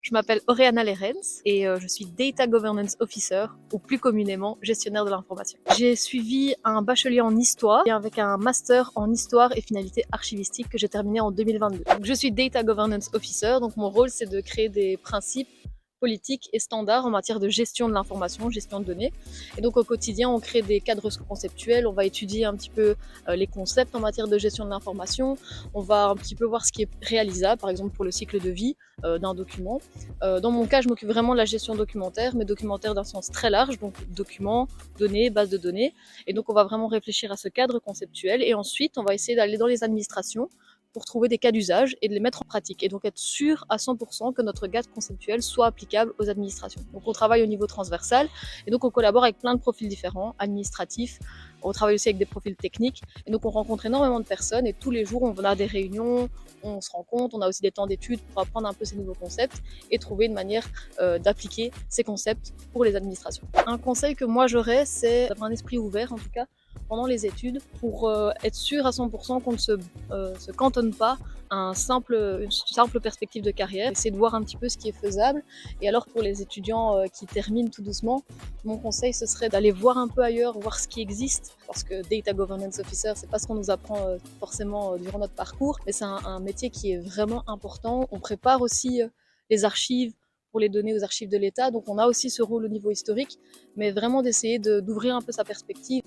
Je m'appelle Oriana Lerens et je suis Data Governance Officer, ou plus communément gestionnaire de l'information. J'ai suivi un bachelier en histoire et avec un master en histoire et finalité archivistique que j'ai terminé en 2022. Donc, je suis Data Governance Officer, donc mon rôle c'est de créer des principes politiques et standards en matière de gestion de l'information, gestion de données. Et donc au quotidien, on crée des cadres conceptuels, on va étudier un petit peu les concepts en matière de gestion de l'information, on va un petit peu voir ce qui est réalisable, par exemple pour le cycle de vie d'un document. Dans mon cas, je m'occupe vraiment de la gestion documentaire, mais documentaire d'un sens très large, donc documents, données, bases de données. Et donc on va vraiment réfléchir à ce cadre conceptuel et ensuite on va essayer d'aller dans les administrations pour trouver des cas d'usage et de les mettre en pratique et donc être sûr à 100% que notre cadre conceptuel soit applicable aux administrations. Donc on travaille au niveau transversal et donc on collabore avec plein de profils différents, administratifs, on travaille aussi avec des profils techniques et donc on rencontre énormément de personnes et tous les jours on a des réunions, on se rencontre, on a aussi des temps d'études pour apprendre un peu ces nouveaux concepts et trouver une manière d'appliquer ces concepts pour les administrations. Un conseil que moi j'aurais, c'est d'avoir un esprit ouvert en tout cas pendant les études pour être sûr à 100% qu'on ne se cantonne pas à une simple perspective de carrière, essayer de voir un petit peu ce qui est faisable. Et alors pour les étudiants qui terminent tout doucement, mon conseil ce serait d'aller voir un peu ailleurs, voir ce qui existe, parce que Data Governance Officer, c'est pas ce qu'on nous apprend forcément durant notre parcours, mais c'est un métier qui est vraiment important. On prépare aussi les archives pour les donner aux archives de l'État, donc on a aussi ce rôle au niveau historique, mais vraiment d'essayer d'ouvrir un peu sa perspective.